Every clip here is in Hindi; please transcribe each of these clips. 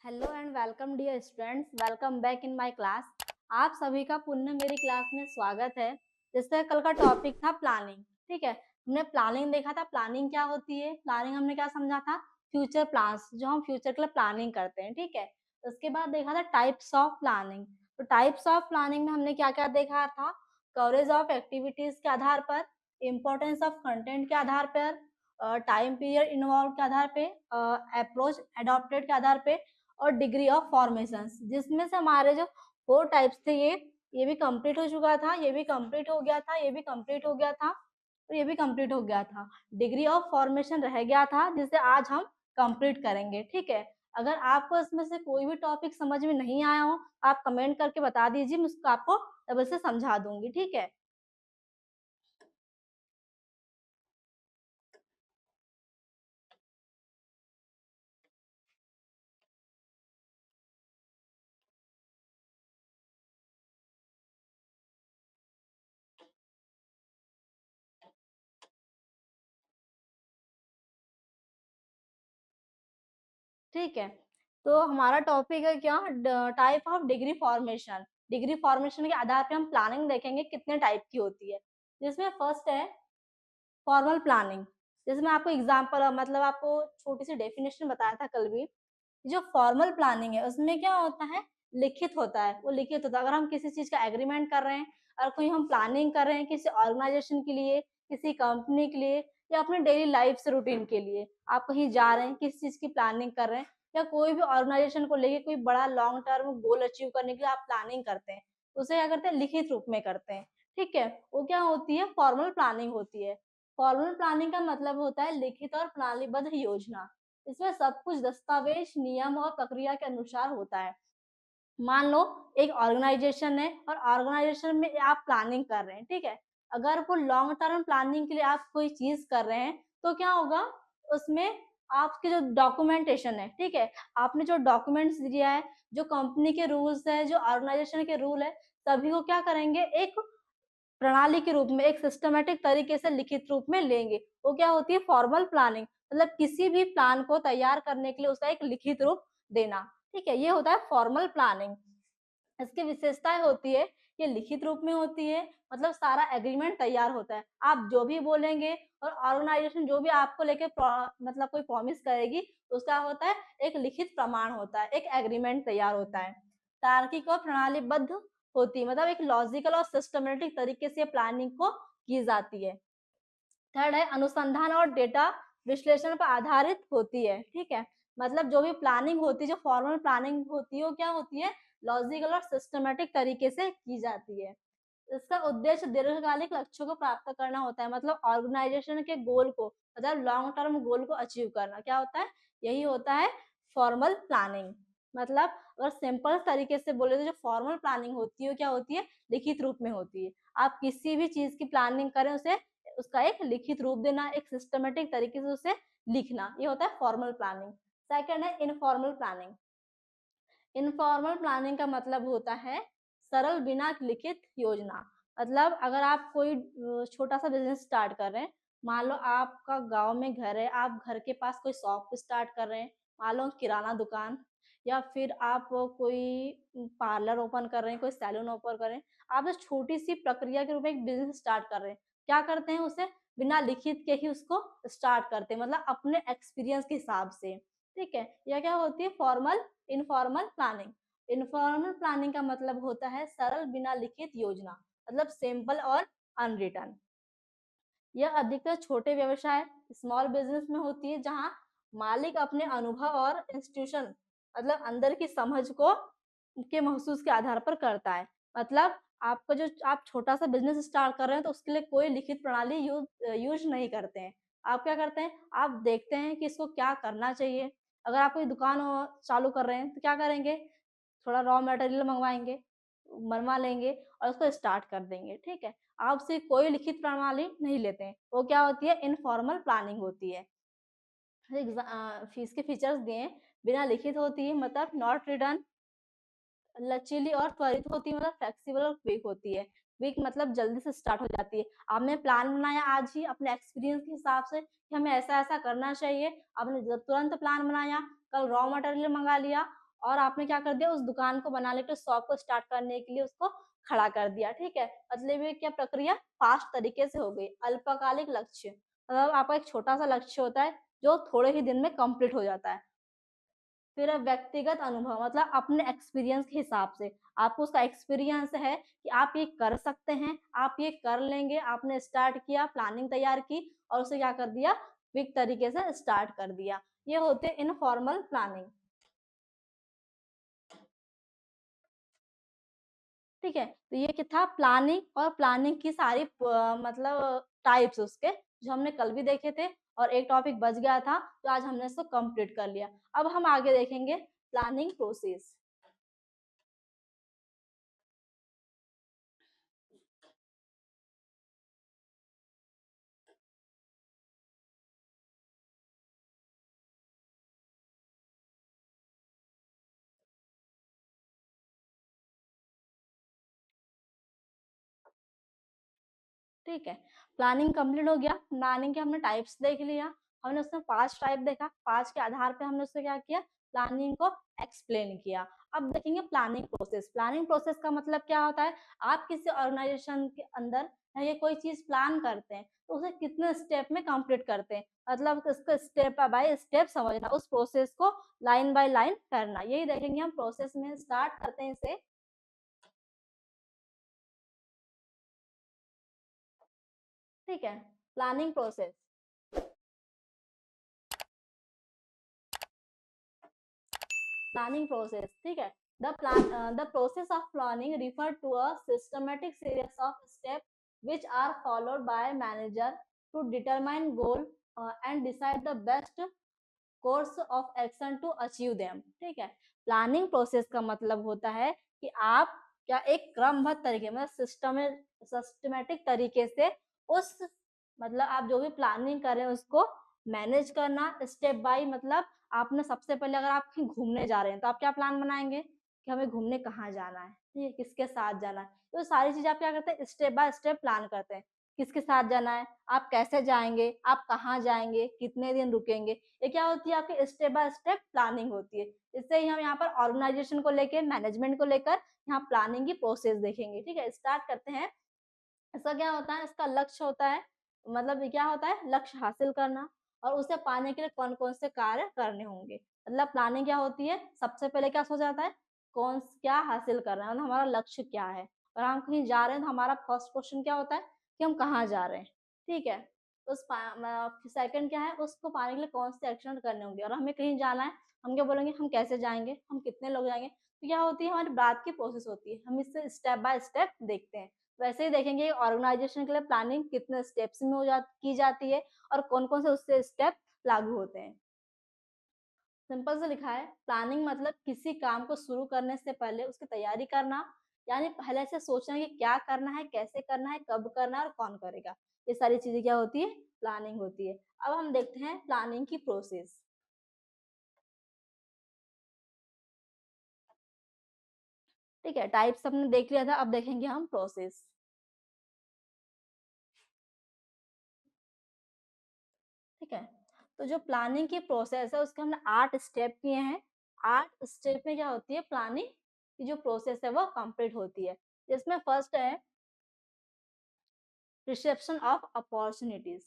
Hello and welcome dear students, welcome back in my class. आप सभी का पुनः मेरी क्लास में स्वागत है। जैसे कल का टॉपिक था प्लानिंग। ठीक है, हमने प्लानिंग देखा था। प्लानिंग क्या होती है, प्लानिंग हमने क्या समझा था, फ्यूचर प्लान्स, जो हम फ्यूचर के लिए प्लानिंग करते हैं। ठीक है, उसके बाद देखा था टाइप्स ऑफ प्लानिंग। तो टाइप्स ऑफ प्लानिंग में हमने क्या क्या देखा था, कवरेज ऑफ एक्टिविटीज के आधार पर, इम्पोर्टेंस ऑफ कंटेंट के आधार पर, टाइम पीरियड इन्वॉल्व के आधार पे, अप्रोच एडॉप्टेड के आधार पे, और डिग्री ऑफ फॉर्मेशन। जिसमें से हमारे जो 4 टाइप्स थे, ये भी कंप्लीट हो चुका था, ये भी कंप्लीट हो गया था, ये भी कंप्लीट हो गया था, और ये भी कंप्लीट हो गया था। डिग्री ऑफ फॉर्मेशन रह गया था, जिसे आज हम कंप्लीट करेंगे। ठीक है, अगर आपको इसमें से कोई भी टॉपिक समझ में नहीं आया हो, आप कमेंट करके बता दीजिए, मैं उसको आपको डबल से समझा दूंगी। ठीक है, ठीक है। तो हमारा टॉपिक है क्या, type of degree formation. Degree formation के आधार पे हम प्लानिंग देखेंगे कितने टाइप की होती है। जिसमें फर्स्ट है फॉर्मल प्लानिंग। जैसे मैं आपको एग्जांपल, मतलब आपको छोटी सी डेफिनेशन बताया था कल भी। जो फॉर्मल प्लानिंग है उसमें क्या होता है, लिखित होता है। वो लिखित होता है, अगर हम किसी चीज का एग्रीमेंट कर रहे हैं, और कोई हम प्लानिंग कर रहे हैं किसी ऑर्गेनाइजेशन के लिए, किसी कंपनी के लिए, या अपने डेली लाइफ से रूटीन के लिए, आप कहीं जा रहे हैं, किसी चीज की प्लानिंग कर रहे हैं, या कोई भी ऑर्गेनाइजेशन को लेके कोई बड़ा लॉन्ग टर्म गोल अचीव करने के लिए आप प्लानिंग करते हैं, उसे क्या करते हैं, लिखित रूप में करते हैं। ठीक है, वो क्या होती है, फॉर्मल प्लानिंग होती है। फॉर्मल प्लानिंग का मतलब होता है लिखित और प्रणालीबद्ध योजना। इसमें सब कुछ दस्तावेज, नियम और प्रक्रिया के अनुसार होता है। मान लो एक ऑर्गेनाइजेशन है, और ऑर्गेनाइजेशन में आप प्लानिंग कर रहे हैं। ठीक है, अगर वो लॉन्ग टर्म प्लानिंग के लिए आप कोई चीज कर रहे हैं, तो क्या होगा, उसमें आपके जो डॉक्यूमेंटेशन है, ठीक है, आपने जो डॉक्यूमेंट्स दिया है, जो कंपनी के रूल्स है, जो ऑर्गेनाइजेशन के रूल है, सभी को क्या करेंगे, एक प्रणाली के रूप में, एक सिस्टमेटिक तरीके से लिखित रूप में लेंगे। वो क्या होती है, फॉर्मल प्लानिंग। मतलब किसी भी प्लान को तैयार करने के लिए उसका एक लिखित रूप देना। ठीक है, ये होता है फॉर्मल प्लानिंग। इसकी विशेषताएं होती है, ये लिखित रूप में होती है, मतलब सारा एग्रीमेंट तैयार होता है, आप जो भी बोलेंगे, और ऑर्गेनाइजेशन जो भी आपको लेके मतलब कोई प्रॉमिस करेगी, उसका होता है एक लिखित प्रमाण होता है, एक एग्रीमेंट तैयार होता है। तार्किक और प्रणालीबद्ध होती है, मतलब एक लॉजिकल और सिस्टमेटिक तरीके से प्लानिंग को की जाती है। थर्ड है अनुसंधान और डेटा विश्लेषण पर आधारित होती है। ठीक है, मतलब जो भी प्लानिंग होती है, जो फॉर्मल प्लानिंग होती है, वो क्या होती है, लॉजिकल और सिस्टमेटिक तरीके से की जाती है। इसका उद्देश्य दीर्घकालिक लक्ष्यों को प्राप्त करना होता है, मतलब ऑर्गेनाइजेशन के गोल को, मतलब लॉन्ग टर्म गोल को अचीव करना, क्या होता है, यही होता है फॉर्मल प्लानिंग। मतलब अगर सिंपल तरीके से बोले तो जो फॉर्मल प्लानिंग होती है, क्या होती है, लिखित रूप में होती है। आप किसी भी चीज की प्लानिंग करें, उसे उसका एक लिखित रूप देना, एक सिस्टमेटिक तरीके से उसे लिखना, ये होता है फॉर्मल प्लानिंग। सेकंड है इनफॉर्मल प्लानिंग। इनफॉर्मल प्लानिंग का मतलब होता है सरल बिना लिखित योजना। मतलब अगर आप कोई छोटा सा बिजनेस स्टार्ट कर रहे हैं, मान लो आपका गांव में घर है, आप घर के पास कोई शॉप स्टार्ट कर रहे हैं, मान लो किराना दुकान, या फिर आप कोई पार्लर ओपन कर रहे हैं, कोई सैलून ओपन कर रहे हैं, आप उस छोटी सी प्रक्रिया के रूप में एक बिजनेस स्टार्ट कर रहे हैं, क्या करते हैं, उसे बिना लिखित के ही उसको स्टार्ट करते हैं, मतलब अपने एक्सपीरियंस के हिसाब से। ठीक है, यह क्या होती है, formal informal planning. Informal planning का मतलब होता है सरल बिना लिखित योजना, मतलब सिंपल और अनरिटन। यह अधिकतर छोटे व्यवसाय, स्मॉल बिजनेस में होती है, जहां मालिक अपने अनुभव और इंस्टीट्यूशन, मतलब अंदर की समझ को के महसूस के आधार पर करता है। मतलब आपका जो आप छोटा सा बिजनेस स्टार्ट कर रहे हैं, तो उसके लिए कोई लिखित प्रणाली यूज नहीं करते हैं। आप क्या करते हैं, आप देखते हैं कि इसको क्या करना चाहिए। अगर आप कोई दुकान चालू कर रहे हैं, तो क्या करेंगे, थोड़ा रॉ मटेरियल मंगवाएंगे, बनवा लेंगे, और उसको स्टार्ट कर देंगे। ठीक है, आपसे कोई लिखित प्रणाली नहीं लेते हैं, वो क्या होती है, इनफॉर्मल प्लानिंग होती है। फीस के फीचर्स दिए, बिना लिखित होती है, मतलब नॉट रिटर्न, लचीली और त्वरित होती है, मतलब फ्लेक्सिबल और क्विक होती है। क्विक मतलब जल्दी से स्टार्ट हो जाती है। आपने प्लान बनाया आज ही अपने एक्सपीरियंस के हिसाब से कि हमें ऐसा ऐसा करना चाहिए, आपने तुरंत प्लान बनाया, कल रॉ मटेरियल मंगा लिया, और आपने क्या कर दिया, उस दुकान को बनाने के लिए, शॉप को स्टार्ट करने के लिए उसको खड़ा कर दिया, ठीक है। मतलब ये क्या प्रक्रिया फास्ट तरीके से हो गई। अल्पकालिक लक्ष्य, मतलब आपका एक छोटा सा लक्ष्य होता है जो थोड़े ही दिन में कंप्लीट हो जाता है। फिर व्यक्तिगत अनुभव, मतलब अपने एक्सपीरियंस के हिसाब से, आपको उसका एक्सपीरियंस है कि आप ये कर सकते हैं, आप ये कर लेंगे, आपने स्टार्ट किया, प्लानिंग तैयार की और उसे क्या कर दिया, क्विक तरीके से स्टार्ट कर दिया। ये होते हैं इनफॉर्मल प्लानिंग, ठीक है। तो ये क्या था, प्लानिंग, और प्लानिंग की सारी मतलब टाइप्स उसके जो हमने कल भी देखे थे, और एक टॉपिक बच गया था तो आज हमने इसको कंप्लीट कर लिया। अब हम आगे देखेंगे प्लानिंग प्रोसेस। ठीक है, प्लानिंग कंप्लीट हो गया। प्लानिंग के हमने टाइप्स देख लिया, हमने उसमें 5 टाइप देखा, 5 के आधार पे हमने उससे क्या किया, प्लानिंग को एक्सप्लेन किया। अब देखेंगे प्लानिंग प्रोसेस। प्लानिंग प्रोसेस का मतलब क्या होता है, आप किसी ऑर्गेनाइजेशन के अंदर ये कोई चीज प्लान करते हैं तो उसे कितने स्टेप में कंप्लीट करते हैं, मतलब इसको स्टेप बाय स्टेप समझना, उस प्रोसेस को लाइन बाय लाइन करना, यही देखेंगे हम प्रोसेस में। स्टार्ट करते हैं इसे, ठीक है। प्लानिंग प्रोसेस, planning process, ठीक है। The process of planning refer to a systematic series of steps which are followed by manager to determine goal and decide the best course of action to achieve them, ठीक है। प्लानिंग प्रोसेस का मतलब होता है कि आप क्या एक क्रमबद्ध तरीके, मतलब सिस्टमेटिक तरीके से उस, मतलब आप जो भी प्लानिंग कर रहे हैं उसको मैनेज करना स्टेप बाय, मतलब आपने सबसे पहले अगर आप कहीं घूमने जा रहे हैं तो आप क्या प्लान बनाएंगे कि हमें घूमने कहाँ जाना है, ठीक है, किसके साथ जाना है, तो सारी चीजें आप क्या करते हैं, स्टेप बाय स्टेप प्लान करते हैं। किसके साथ जाना है, आप कैसे जाएंगे, आप कहाँ जाएंगे, कितने दिन रुकेंगे, ये क्या होती है, आपकी स्टेप बाय स्टेप प्लानिंग होती है। इससे ही हम यहाँ पर ऑर्गेनाइजेशन को लेकर, मैनेजमेंट को लेकर यहाँ प्लानिंग की प्रोसेस देखेंगे, ठीक है। स्टार्ट करते हैं। इसका क्या होता है, इसका लक्ष्य होता है, मतलब ये क्या होता है, लक्ष्य हासिल करना, और उसे पाने के लिए कौन कौन से कार्य करने होंगे। मतलब प्लानिंग क्या होती है, सबसे पहले क्या सोचा जाता है, कौन क्या हासिल करना है, मतलब हमारा लक्ष्य क्या है। और हम कहीं जा रहे हैं तो हमारा फर्स्ट क्वेश्चन क्या होता है कि हम कहाँ जा रहे हैं, ठीक है। उस सेकंड क्या है, उसको पाने के लिए कौन से एक्शन करने होंगे, और हमें कहीं जाना है, हम क्या बोलेंगे, हम कैसे जाएंगे, हम कितने लोग जाएंगे। तो क्या होती है, हमारी बात की प्रोसेस होती है, हम इससे स्टेप बाय स्टेप देखते हैं। वैसे ही देखेंगे ऑर्गेनाइजेशन के लिए प्लानिंग कितने स्टेप्स में की जाती है और कौन कौन से उससे स्टेप लागू होते हैं। सिंपल से लिखा है, प्लानिंग मतलब किसी काम को शुरू करने से पहले उसकी तैयारी करना, यानी पहले से सोचना कि क्या करना है, कैसे करना है, कब करना है और कौन करेगा। ये सारी चीजें क्या होती है, प्लानिंग होती है। अब हम देखते हैं प्लानिंग की प्रोसेस, ठीक है। टाइप्स हमने देख लिया था, अब देखेंगे हम प्रोसेस, ठीक है। तो जो प्लानिंग की प्रोसेस है उसके हमने 8 स्टेप किए हैं। 8 स्टेप में क्या होती है, प्लानिंग की जो प्रोसेस है वो कंप्लीट होती है। जिसमें फर्स्ट है रिसेप्शन ऑफ अपॉर्चुनिटीज,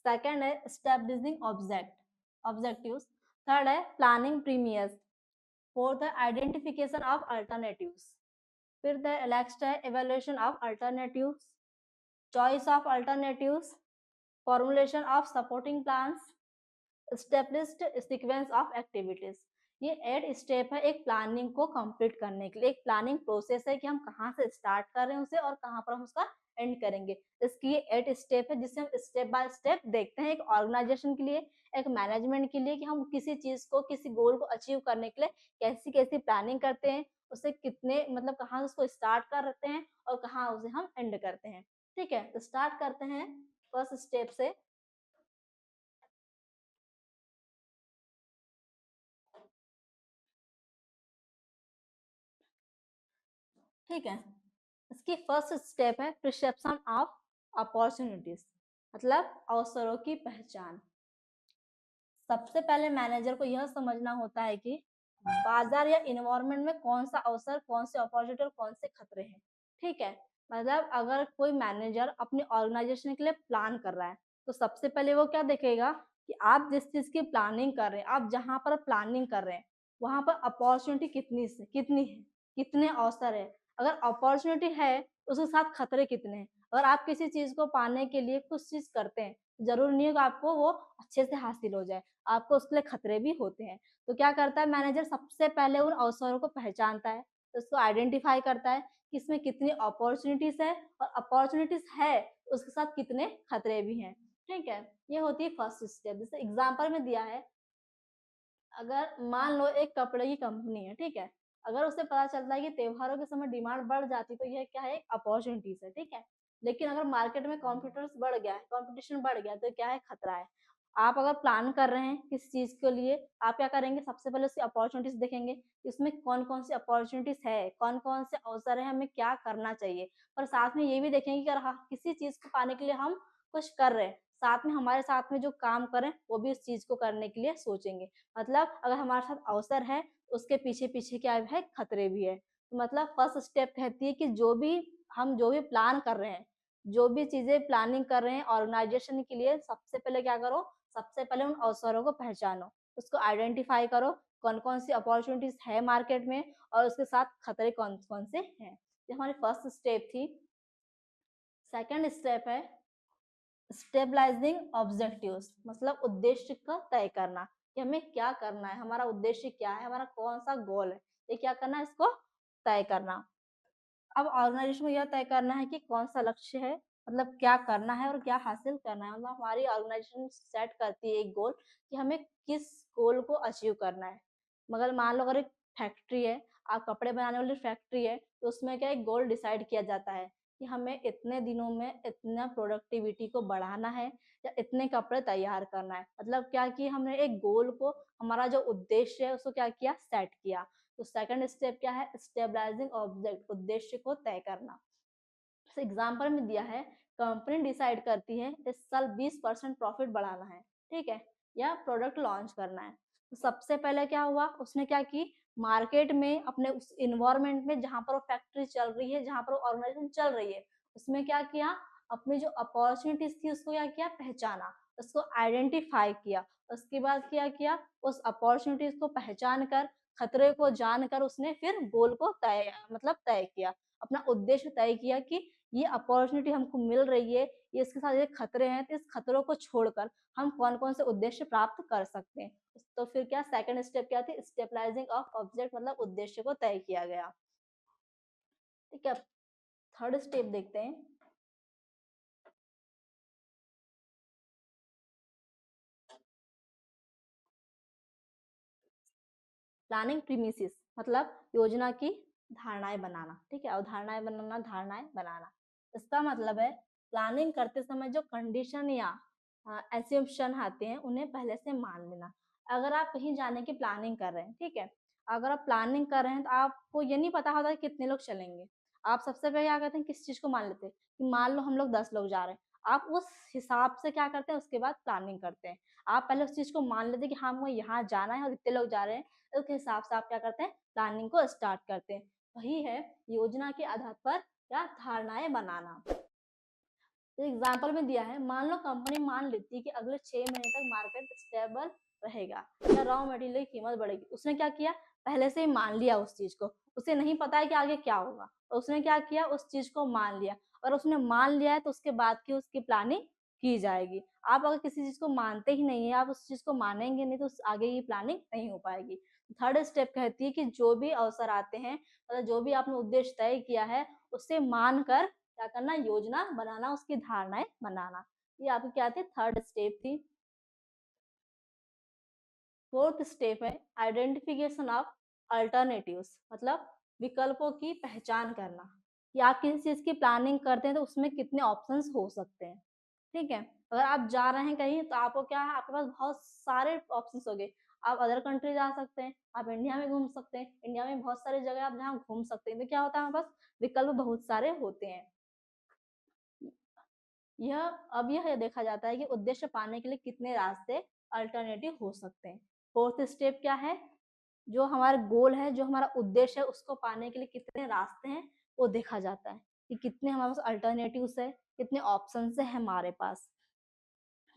सेकंड है एस्टैब्लिशिंग ऑब्जेक्टिव्स, थर्ड है प्लानिंग प्रीमियर्स, फोर्थ है आइडेंटिफिकेशन ऑफ अल्टरनेटिव्स, फिर नेक्स्ट है evaluation of alternatives, choice of alternatives, formulation of supporting plans, establish sequence of activities. ये 8 स्टेप है एक प्लानिंग को कंप्लीट करने के लिए। एक प्लानिंग प्रोसेस है कि हम कहाँ से स्टार्ट कर रहे हैं उसे और कहाँ पर हम उसका एंड करेंगे। इसकी ये 8 स्टेप है जिसे हम स्टेप बाय स्टेप देखते हैं, एक ऑर्गेनाइजेशन के लिए, एक मैनेजमेंट के लिए, कि हम किसी चीज को, किसी गोल को अचीव करने के लिए कैसी कैसी प्लानिंग करते हैं, उसे कितने, मतलब कहाँ उसको स्टार्ट करते हैं और कहाँ उसे हम एंड करते हैं, ठीक है। तो स्टार्ट करते हैं फर्स्ट स्टेप से, ठीक है। इसकी फर्स्ट स्टेप है प्रिसेप्शन ऑफ अपॉर्चुनिटीज, मतलब अवसरों की पहचान। सबसे पहले मैनेजर को यह समझना होता है कि बाजार या इन्वायरमेंट में कौन सा अवसर, कौन से अपॉर्चुनिटी और कौन से खतरे हैं। ठीक है, मतलब अगर कोई मैनेजर अपनी ऑर्गेनाइजेशन के लिए प्लान कर रहा है, तो सबसे पहले वो क्या देखेगा कि आप जिस चीज की प्लानिंग कर रहे हैं, आप जहां पर प्लानिंग कर रहे हैं वहां पर अपॉर्चुनिटी कितनी है, कितने अवसर है। अगर अपॉर्चुनिटी है तो उसके साथ खतरे कितने हैं। अगर आप किसी चीज को पाने के लिए कुछ चीज करते हैं, जरूरी नहीं है कि आपको वो अच्छे से हासिल हो जाए, आपको उसके लिए खतरे भी होते हैं। तो क्या करता है मैनेजर, सबसे पहले उन अवसरों को पहचानता है, तो उसको आइडेंटिफाई करता है कि इसमें कितनी अपॉर्चुनिटीज है और अपॉर्चुनिटीज है उसके साथ कितने खतरे भी हैं। ठीक है, ये होती है फर्स्ट स्टेप। जैसे एग्जांपल में दिया है, अगर मान लो एक कपड़े की कंपनी है, ठीक है, अगर उसे पता चलता है कि त्योहारों के समय डिमांड बढ़ जाती तो यह क्या है, एक अपॉर्चुनिटीज है। ठीक है, लेकिन अगर मार्केट में कॉम्पिटिटर्स बढ़ गया है, कॉम्पिटिशन बढ़ गया तो क्या है, खतरा है। आप अगर प्लान कर रहे हैं किसी चीज के लिए, आप क्या करेंगे, सबसे पहले उसकी अपॉर्चुनिटीज देखेंगे, इसमें कौन कौन सी अपॉर्चुनिटीज है, कौन कौन से अवसर है, हमें क्या करना चाहिए। और साथ में ये भी देखेंगे कि अगर किसी चीज को पाने के लिए हम कुछ कर रहे हैं, साथ में हमारे साथ में जो काम करें वो भी उस चीज को करने के लिए सोचेंगे। मतलब अगर हमारे साथ अवसर है, उसके पीछे पीछे क्या है, खतरे भी है। तो मतलब फर्स्ट स्टेप कहती है कि जो भी प्लान कर रहे हैं, जो भी चीजें प्लानिंग कर रहे हैं ऑर्गेनाइजेशन के लिए, सबसे पहले क्या करो, सबसे पहले उन अवसरों को पहचानो, उसको आइडेंटिफाई करो, कौन कौन सी अपॉर्चुनिटीज है मार्केट में और उसके साथ खतरे कौन कौन से हैं। ये हमारी फर्स्ट स्टेप थी। सेकंड स्टेप है स्टेबलाइजिंग ऑब्जेक्टिव्स, मतलब उद्देश्य का तय करना कि हमें क्या करना है, हमारा उद्देश्य क्या है, हमारा कौन सा गोल है, ये क्या करना है, इसको तय करना। अब ऑर्गेनाइजेशन को यह तय करना है कि कौन सा लक्ष्य है, मतलब क्या करना है और क्या हासिल करना है। मतलब हमारी ऑर्गेनाइजेशन सेट करती है एक गोल कि हमें किस गोल को अचीव करना है। मगर मान लो अगर एक फैक्ट्री है, आप कपड़े बनाने वाली फैक्ट्री है, तो उसमें क्या एक गोल डिसाइड किया जाता है कि हमें इतने दिनों में इतना प्रोडक्टिविटी को बढ़ाना है या इतने कपड़े तैयार करना है। मतलब क्या कि हमने एक गोल को, हमारा जो उद्देश्य है उसको क्या किया, सेट किया। तो सेकंड स्टेप क्या है, स्टेबलाइजिंग ऑब्जेक्ट, उद्देश्य को तय करना। एग्जाम्पल में दिया है, कंपनी डिसाइड करती है इस साल 20% प्रॉफिट बढ़ाना है, ठीक है, या प्रोडक्ट लॉन्च करना है। तो सबसे पहले क्या हुआ, उसने क्या की, मार्केट में अपने उस इन्वायरमेंट में जहां पर वो फैक्ट्री चल रही है, जहां पर वो ऑर्गेनाइजेशन चल रही है, उसमें क्या किया, अपनी जो अपॉर्चुनिटीज थी उसको क्या किया, पहचाना, उसको आइडेंटिफाई किया। उसके बाद क्या किया, उस अपॉर्चुनिटीज को पहचान कर, खतरे को जानकर उसने फिर गोल को तय, मतलब तय किया, अपना उद्देश्य तय किया कि ये अपॉर्चुनिटी हमको मिल रही है, ये इसके साथ ये खतरे हैं, तो इस खतरों को छोड़कर हम कौन कौन से उद्देश्य प्राप्त कर सकते हैं। तो फिर क्या सेकंड स्टेप क्या थी, स्टेबलाइजिंग ऑफ ऑब्जेक्ट, मतलब उद्देश्य को तय किया गया। ठीक है, थर्ड स्टेप देखते हैं। प्लानिंग प्रीमिसिस, मतलब योजना की धारणाएं बनाना। ठीक है, अवधारणाएं बनाना, धारणाएं बनाना। इसका मतलब है प्लानिंग करते समय जो कंडीशन या एज्यूम्पशन आते हैं उन्हें पहले से मान लेना। अगर आप कहीं जाने की प्लानिंग कर रहे हैं, ठीक है, अगर आप प्लानिंग कर रहे हैं तो आपको ये नहीं पता होता कि कितने लोग चलेंगे। आप सबसे पहले क्या करते हैं, किस चीज को मान लेते हैं कि मान लो हम लोग 10 लोग जा रहे हैं, आप उस हिसाब से क्या करते हैं, उसके बाद प्लानिंग करते हैं। आप पहले उस चीज को मान लेते हैं कि हाँ हमको यहाँ जाना है और इतने लोग जा रहे हैं, उसके हिसाब से आप क्या करते हैं, प्लानिंग को स्टार्ट करते हैं। वही है योजना के आधार पर या धारणाएं बनाना। तो एग्जाम्पल में दिया है, मान लो कंपनी मान लेती है कि अगले 6 महीने तक मार्केट स्टेबल रहेगा या रॉ मटेरियल की कीमत बढ़ेगी। उसने क्या किया, पहले से ही मान लिया उस चीज को, उसे नहीं पता है कि आगे क्या होगा, तो उसने क्या किया, उस चीज को मान लिया। और उसने मान लिया है तो उसके बाद की उसकी प्लानिंग की जाएगी। आप अगर किसी चीज को मानते ही नहीं है, आप उस चीज को मानेंगे नहीं, तो आगे की प्लानिंग नहीं हो पाएगी। थर्ड स्टेप कहती है कि जो भी अवसर आते हैं, मतलब जो भी आपने उद्देश्य तय किया है, उसे मानकर क्या करना, योजना बनाना, उसकी धारणाएं बनाना। ये आपकी क्या थी, थर्ड स्टेप थी। फोर्थ स्टेप है आइडेंटिफिकेशन ऑफ अल्टरनेटिव्स, मतलब विकल्पों की पहचान करना कि आप किसी चीज की प्लानिंग करते हैं तो उसमें कितने ऑप्शंस हो सकते हैं। ठीक है, अगर आप जा रहे हैं कहीं तो आपको क्या है, आपके पास बहुत सारे ऑप्शंस हो गए। आप अदर कंट्री जा सकते हैं, आप इंडिया में घूम सकते हैं, इंडिया में बहुत सारी जगह आप जहाँ घूम सकते हैं। तो क्या होता है, हमारे पास विकल्प बहुत सारे होते हैं। यह अब यह देखा जाता है कि उद्देश्य पाने के लिए कितने रास्ते अल्टरनेटिव हो सकते हैं। फोर्थ स्टेप क्या है, जो हमारा गोल है, जो हमारा उद्देश्य है, उसको पाने के लिए कितने रास्ते हैं वो देखा जाता है कि कितने हमारे पास अल्टरनेटिव्स है, कितने ऑप्शन है हमारे पास।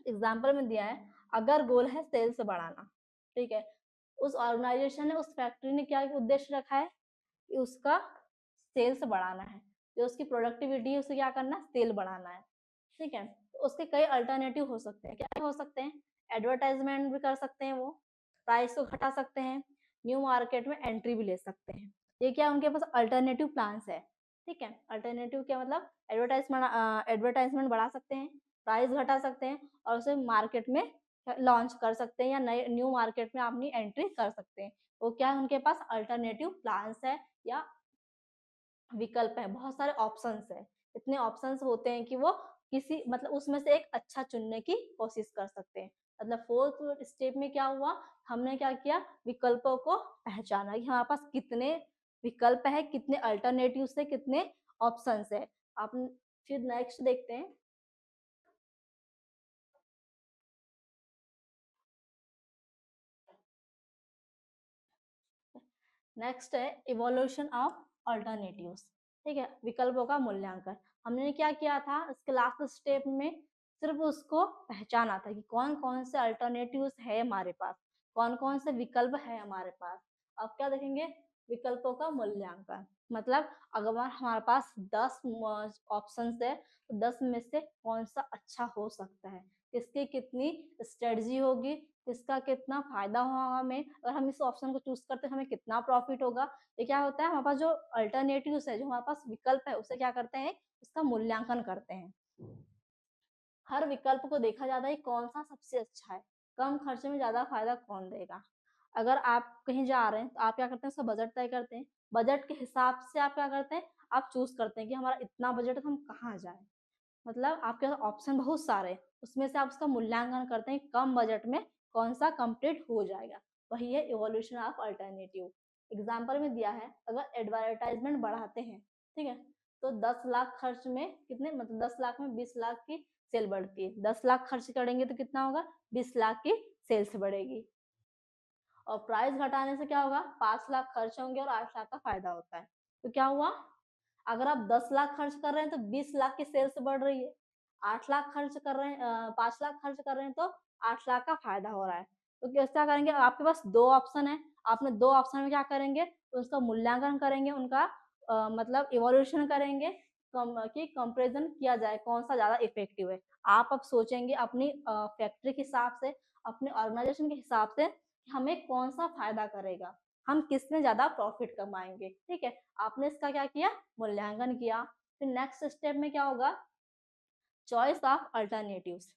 एग्जाम्पल में दिया है, अगर गोल है सेल्स बढ़ाना, ठीक है, उस ऑर्गेनाइजेशन ने, उस फैक्ट्री ने क्या उद्देश्य रखा है कि उसका सेल्स बढ़ाना है, जो उसकी प्रोडक्टिविटी है उसे क्या करना है, सेल बढ़ाना है, ठीक है। तो उसके कई अल्टरनेटिव हो सकते हैं, क्या हो सकते हैं, एडवर्टाइजमेंट भी कर सकते हैं वो, प्राइस को घटा सकते हैं, न्यू मार्केट में एंट्री भी ले सकते हैं। ये क्या उनके पास अल्टरनेटिव प्लान्स है, ठीक है। अल्टरनेटिव क्या मतलब, एडवर्टाइजमेंट बढ़ा सकते हैं, प्राइस घटा सकते हैं और उसे मार्केट में लॉन्च कर सकते हैं या नए न्यू मार्केट में अपनी एंट्री कर सकते हैं। वो क्या है, उनके पास अल्टरनेटिव प्लान्स है या विकल्प है, बहुत सारे ऑप्शंस है। इतने ऑप्शंस होते हैं कि वो किसी मतलब उसमें से एक अच्छा चुनने की कोशिश कर सकते हैं। मतलब फोर्थ स्टेप में क्या हुआ, हमने क्या किया, विकल्पों को पहचाना कि हमारे पास कितने विकल्प है, कितने अल्टरनेटिव है, कितने ऑप्शंस है। आप फिर नेक्स्ट देखते हैं, नेक्स्ट है इवोल्यूशन ऑफ अल्टरनेटिव्स, ठीक है, विकल्पों का मूल्यांकन। हमने क्या किया था इसके लास्ट स्टेप में, सिर्फ उसको पहचाना था कि कौन कौन से अल्टरनेटिव्स है हमारे पास, कौन कौन से विकल्प है हमारे पास। अब क्या देखेंगे, विकल्पों का मूल्यांकन, मतलब अगर हमारे पास 10 ऑप्शन है तो 10 में से कौन सा अच्छा हो सकता है, किसकी कितनी स्ट्रेटजी होगी, किसका कितना फायदा होगा हमें, अगर हम इस ऑप्शन को चूज करते हैं हमें कितना प्रॉफिट होगा। ये क्या होता है, हमारे पास जो अल्टरनेटिव्स है, जो हमारे पास विकल्प है, उसे क्या करते हैं, उसका मूल्यांकन करते हैं। हर विकल्प को देखा जाता है कौन सा सबसे अच्छा है, कम खर्चे में ज्यादा फायदा कौन देगा। अगर आप कहीं जा रहे हैं तो आप क्या करते हैं, उसका बजट तय करते हैं, बजट के हिसाब से आप क्या करते हैं, आप चूज करते हैं कि हमारा इतना बजट है तो हम कहाँ जाए। मतलब आपके पास ऑप्शन बहुत सारे हैं, उसमें से आप उसका मूल्यांकन करते हैं कम बजट में कौन सा कंप्लीट हो जाएगा। वही है इवोल्यूशन ऑफ अल्टरनेटिव। एग्जाम्पल में दिया है, अगर एडवर्टाइजमेंट बढ़ाते हैं, ठीक है, तो 10 लाख खर्च में कितने, मतलब 10 लाख में 20 लाख की सेल बढ़ती है, 10 लाख खर्च करेंगे तो कितना होगा, 20 लाख की सेल्स बढ़ेगी। और प्राइस घटाने से क्या होगा, 5 लाख खर्च होंगे और 8 लाख का फायदा होता है। तो क्या हुआ, अगर आप 10 लाख खर्च कर रहे हैं तो 20 लाख की सेल्स बढ़ रही है, 8 लाख खर्च कर रहे हैं, 5 लाख खर्च कर रहे हैं तो 8 लाख का फायदा हो रहा है। तो क्या करेंगे, आपके पास दो ऑप्शन है, आपने दो ऑप्शन में क्या करेंगे, तो उसका मूल्यांकन करेंगे, उनका मतलब इवोल्यूशन करेंगे, कि कंपेरिजन किया जाए कौन सा ज्यादा इफेक्टिव है। आप अब सोचेंगे अपनी फैक्ट्री के हिसाब से, अपने ऑर्गेनाइजेशन के हिसाब से हमें कौन सा फायदा करेगा, हम किसमें ज्यादा प्रॉफिट कमाएंगे, ठीक है। आपने इसका क्या किया, मूल्यांकन किया। फिर नेक्स्ट स्टेप में क्या होगा, चॉइस ऑफ अल्टरनेटिव्स,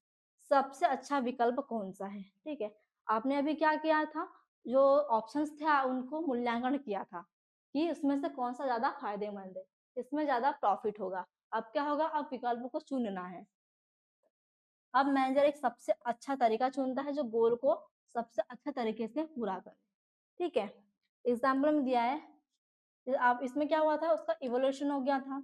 सबसे अच्छा विकल्प कौन सा है, ठीक है। आपने अभी क्या किया था, जो ऑप्शंस थे उनको मूल्यांकन किया था कि इसमें से कौन सा ज्यादा फायदेमंद है, इसमें ज्यादा प्रॉफिट होगा। अब क्या होगा, अब विकल्प को चुनना है। अब मैनेजर एक सबसे अच्छा तरीका चुनता है जो गोल को सबसे अच्छा तरीके से पूरा करे, ठीक है। एग्जाम्पल में दिया है, आप इसमें क्या हुआ था, उसका इवोल्यूशन हो गया था,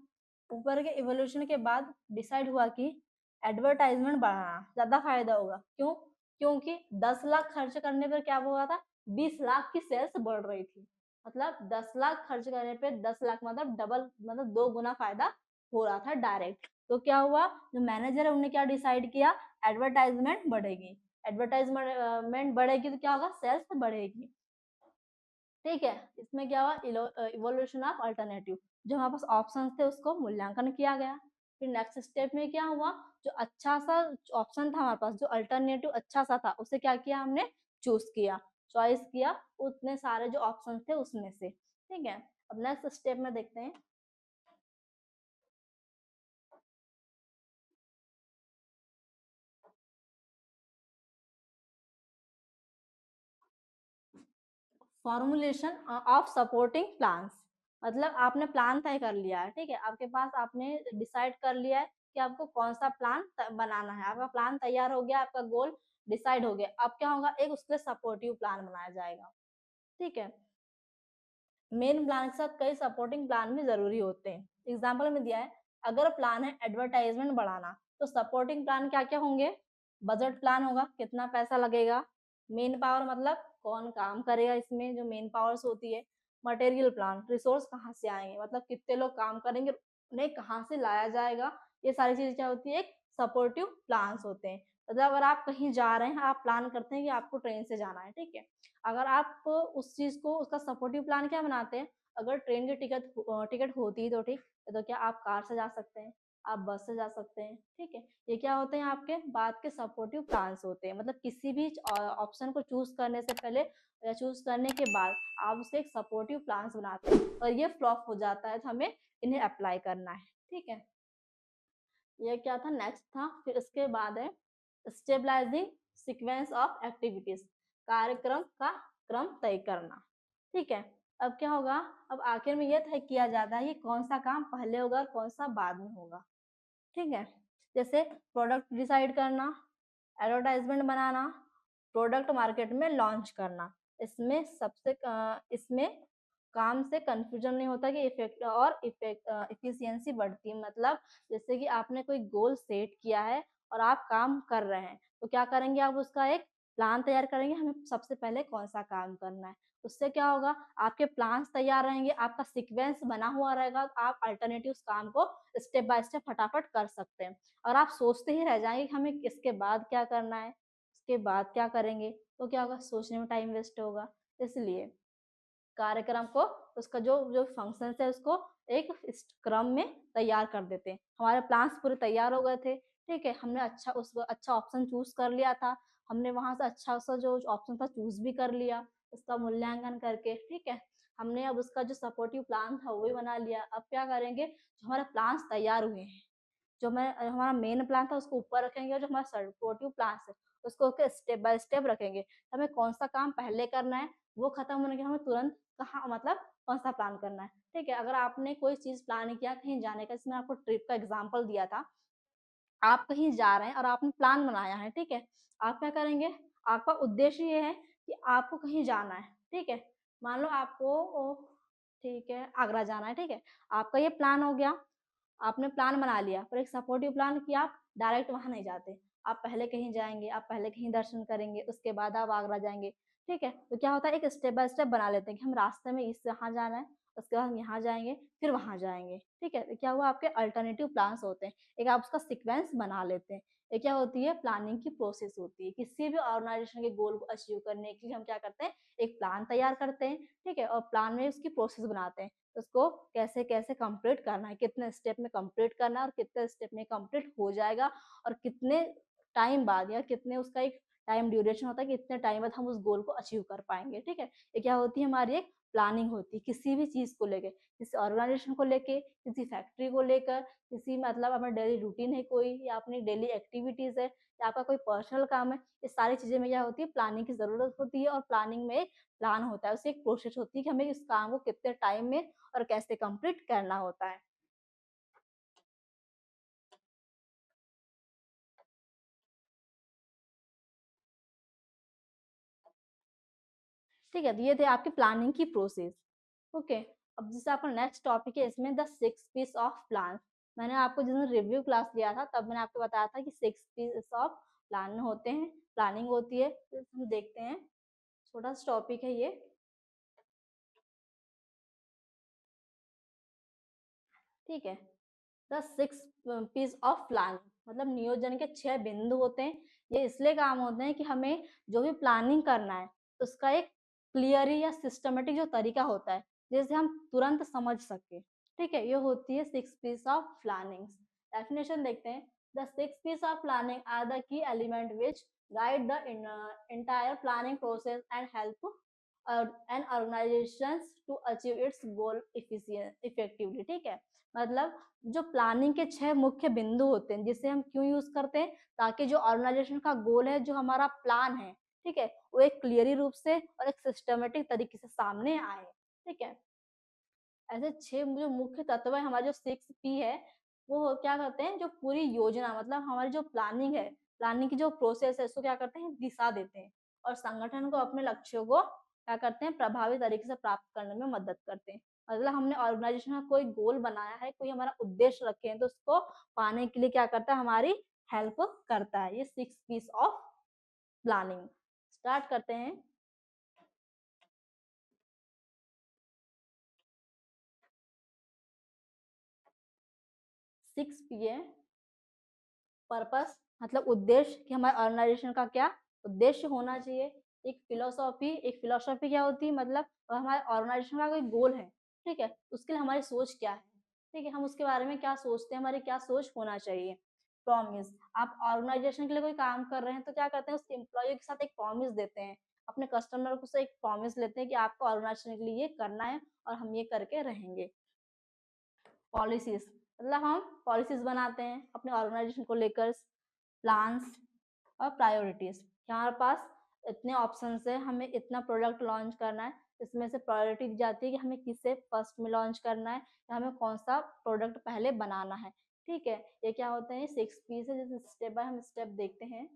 ऊपर के इवोल्यूशन के बाद डिसाइड हुआ कि एडवर्टाइजमेंट बढ़ाना ज्यादा फायदा होगा। क्यों, क्योंकि 10 लाख खर्च करने पर क्या हुआ था, 20 लाख की सेल्स बढ़ रही थी। मतलब 10 लाख खर्च करने पे 10 लाख मतलब डबल, मतलब 2 गुना फायदा हो रहा था डायरेक्ट। तो क्या हुआ, जो मैनेजर है उन्होंने क्या डिसाइड किया, एडवर्टाइजमेंट बढ़ेगी, एडवर्टाइजमेंट बढ़ेगी तो क्या होगा, सेल्स बढ़ेगी, ठीक है। इसमें क्या हुआ, इवोल्यूशन ऑफ अल्टरनेटिव, जो हमारे पास ऑप्शन थे उसको मूल्यांकन किया गया। फिर नेक्स्ट स्टेप में क्या हुआ, जो अच्छा सा ऑप्शन था हमारे पास, जो अल्टरनेटिव अच्छा सा था, उसे क्या किया, हमने चूज किया, चॉइस किया उतने सारे जो ऑप्शन थे उसमें से, ठीक है। अब नेक्स्ट स्टेप में देखते हैं, फॉर्मुलेशन ऑफ सपोर्टिंग प्लान्स। मतलब आपने प्लान तय कर लिया है, ठीक है, आपके पास आपने डिसाइड कर लिया है कि आपको कौन सा प्लान बनाना है, आपका प्लान तैयार हो गया, आपका गोल डिसाइड हो गया। अब क्या होगा, एक उसके सपोर्टिव प्लान बनाया जाएगा, ठीक है। मेन प्लान के साथ कई सपोर्टिंग प्लान भी जरूरी होते हैं। एग्जाम्पल में दिया है, अगर प्लान है एडवर्टाइजमेंट बढ़ाना तो सपोर्टिंग प्लान क्या क्या होंगे, बजट प्लान होगा, कितना पैसा लगेगा, मेन पावर मतलब कौन काम करेगा इसमें, जो मेन पावर्स होती है। मटेरियल प्लान, रिसोर्स कहाँ से आएंगे, मतलब कितने लोग काम करेंगे, उन्हें कहाँ से लाया जाएगा, ये सारी चीजें क्या होती है, एक सपोर्टिव प्लान्स होते हैं। मतलब अगर आप कहीं जा रहे हैं, आप प्लान करते हैं कि आपको ट्रेन से जाना है, ठीक है, अगर आप उस चीज को, उसका सपोर्टिव प्लान क्या बनाते हैं, अगर ट्रेन की टिकट होती है तो ठीक, तो क्या आप कार से जा सकते हैं, आप बस से जा सकते हैं, ठीक है। ये क्या होते हैं, आपके बाद के सपोर्टिव प्लान्स होते हैं। मतलब किसी भी ऑप्शन को चूज करने से पहले या चूज करने के बाद आप उसके एक सपोर्टिव प्लान्स बनाते हैं, और ये फ्लॉप हो जाता है तो हमें इन्हें अप्लाई करना है, ठीक है। ये क्या था, नेक्स्ट था। फिर इसके बाद है स्टेबलाइजिंग सीक्वेंस ऑफ एक्टिविटीज, कार्यक्रम का क्रम तय करना, ठीक है। अब क्या होगा, अब आखिर में यह तय किया जाता है कि कौन सा काम पहले होगा और कौन सा बाद में होगा, ठीक है। जैसे प्रोडक्ट डिसाइड करना, एडवर्टाइजमेंट बनाना, प्रोडक्ट मार्केट में लॉन्च करना। इसमें इसमें काम से कंफ्यूजन नहीं होता कि इफेक्ट और इफिशियंसी बढ़ती है। मतलब जैसे कि आपने कोई गोल सेट किया है और आप काम कर रहे हैं, तो क्या करेंगे, आप उसका एक प्लान तैयार करेंगे, हमें सबसे पहले कौन सा काम करना है। उससे क्या होगा, आपके प्लान्स तैयार रहेंगे, आपका सीक्वेंस बना हुआ रहेगा, तो आप अल्टरनेटिव काम को स्टेप बाय स्टेप फटाफट कर सकते हैं। और आप सोचते ही रह जाएंगे कि हमें इसके बाद क्या करना है, इसके बाद क्या करेंगे, तो क्या होगा, सोचने में टाइम वेस्ट होगा। इसलिए कार्यक्रम को, उसका जो जो फंक्शन है उसको एक क्रम में तैयार कर देते हैं। हमारे प्लान्स पूरे तैयार हो गए थे, ठीक है, हमने अच्छा ऑप्शन चूज कर लिया था, हमने वहां से अच्छा सा जो ऑप्शन था चूज भी कर लिया, उसका मूल्यांकन करके, ठीक है। हमने अब उसका जो सपोर्टिव प्लान था वो भी बना लिया। अब क्या करेंगे, जो हमारे प्लान्स तैयार हुए हैं, जो मैं हमारा मेन प्लान था उसको ऊपर रखेंगे, और जो हमारा सपोर्टिव प्लान है उसको स्टेप बाय स्टेप रखेंगे। हमें कौन सा काम पहले करना है, वो खत्म होने के हमें तुरंत कहाँ, मतलब कौन सा प्लान करना है, ठीक है। अगर आपने कोई चीज प्लान किया कहीं जाने का, इसमें आपको ट्रिप का एग्जाम्पल दिया था, आप कहीं जा रहे हैं और आपने प्लान बनाया है, ठीक है, आप क्या करेंगे, आपका उद्देश्य ये है कि आपको कहीं जाना है, ठीक है। मान लो आपको ठीक है, आगरा जाना है, ठीक है, आपका ये प्लान हो गया, आपने प्लान बना लिया, पर एक सपोर्टिव प्लान कि आप डायरेक्ट वहां नहीं जाते, आप पहले कहीं जाएंगे, आप पहले कहीं दर्शन करेंगे, उसके बाद आप आगरा जाएंगे, ठीक है। तो क्या होता है, एक स्टेप बाय स्टेप बना लेते हैं कि हम रास्ते में इस यहाँ जाना है, उसके बाद हम यहाँ जाएंगे, फिर वहां जाएंगे, ठीक है। तो क्या हुआ, आपके अल्टरनेटिव प्लान्स होते हैं, एक आप उसका सिक्वेंस बना लेते हैं। ये क्या होती है, प्लानिंग की प्रोसेस होती है। किसी भी ऑर्गेनाइजेशन के गोल को अचीव करने के लिए हम क्या करते हैं, एक प्लान तैयार करते हैं, ठीक है, और प्लान में उसकी प्रोसेस बनाते हैं, उसको कैसे कैसे कंप्लीट करना है, कितने स्टेप में कंप्लीट करना है, और कितने स्टेप में कंप्लीट हो जाएगा, और कितने टाइम बाद, या कितने उसका एक टाइम ड्यूरेशन होता है कि इतने टाइम बाद हम उस गोल को अचीव कर पाएंगे, ठीक है। ये क्या होती है, हमारी एक प्लानिंग होती है किसी भी चीज को लेके, किसी ऑर्गेनाइजेशन को लेके, किसी फैक्ट्री को लेकर, किसी मतलब अपना डेली रूटीन है कोई, या अपनी डेली एक्टिविटीज है, या आपका कोई पर्सनल काम है, ये सारी चीजें में क्या होती है, प्लानिंग की जरूरत होती है। और प्लानिंग में एक प्लान होता है, उसकी एक प्रोसेस होती है कि हमें इस काम को कितने टाइम में और कैसे कंप्लीट करना होता है। ठीक है, तो ये थे आपकी प्लानिंग की प्रोसेस। ओके, अब जैसे आपका नेक्स्ट टॉपिक है, इसमें द 6 पीस ऑफ प्लान। मैंने आपको जिस दिन रिव्यू क्लास लिया था तब मैंने आपको बताया था कि 6 पीस ऑफ प्लान होते हैं, प्लानिंग होती है। तो हम देखते हैं, छोटा सा टॉपिक है ये, ठीक है। द 6 पीस ऑफ प्लान, मतलब नियोजन के 6 बिंदु होते हैं। ये इसलिए काम होते हैं कि हमें जो भी प्लानिंग करना है उसका एक क्लियरी या सिस्टमेटिक जो तरीका होता है, जिससे हम तुरंत समझ सके, ठीक है। ये होती है 6 पीस ऑफ प्लानिंग। डेफिनेशन देखते हैं, the 6 P's of planning are the key element which guide the entire planning process and help an organization to achieve its goal effectively, ठीक है। मतलब जो प्लानिंग के 6 मुख्य बिंदु होते हैं, जिसे हम क्यों यूज करते हैं, ताकि जो ऑर्गेनाइजेशन का गोल है, जो हमारा प्लान है, ठीक है, वो एक क्लियरी रूप से और एक सिस्टमेटिक तरीके से सामने आए, ठीक है। ऐसे 6 जो मुख्य तत्व है, हमारा जो 6 पी है, वो क्या करते हैं, जो पूरी योजना, मतलब हमारी जो प्लानिंग है, प्लानिंग की जो प्रोसेस है, उसको क्या करते हैं, दिशा देते हैं, और संगठन को अपने लक्ष्यों को क्या करते हैं, प्रभावी तरीके से प्राप्त करने में मदद करते हैं। मतलब हमने ऑर्गेनाइजेशन का कोई गोल बनाया है, कोई हमारा उद्देश्य रखे हैं, तो उसको पाने के लिए क्या करता है, हमारी हेल्प करता है। ये 6 पीस ऑफ प्लानिंग। स्टार्ट करते हैं। 6 पी है पर्पस, मतलब उद्देश्य, कि हमारे ऑर्गेनाइजेशन का क्या उद्देश्य होना चाहिए। एक फिलोसॉफी क्या होती है, मतलब हमारे ऑर्गेनाइजेशन का कोई गोल है, ठीक है, उसके लिए हमारी सोच क्या है, ठीक है, हम उसके बारे में क्या सोचते हैं, हमारी क्या सोच होना चाहिए। प्रॉमिस, आप ऑर्गेनाइजेशन के लिए कोई काम कर रहे हैं तो क्या करते हैं, उसके एम्प्लॉय के साथ एक प्रॉमिस देते हैं, अपने कस्टमर को से एक प्रॉमिस लेते हैं कि आपको ऑर्गेनाइजेशन के लिए ये करना है और हम ये करके रहेंगे। पॉलिसीज, मतलब हम पॉलिसीज बनाते हैं अपने ऑर्गेनाइजेशन को लेकर, प्लान्स और प्रायोरिटीज, हमारे पास इतने ऑप्शन है, हमें इतना प्रोडक्ट लॉन्च करना है, इसमें से प्रायोरिटी दी जाती है कि हमें किसे फर्स्ट में लॉन्च करना है या हमें कौन सा प्रोडक्ट पहले बनाना है, ठीक है। ये क्या होते हैं, 6 पी से, जैसे स्टेप बाय हम स्टेप देखते हैं।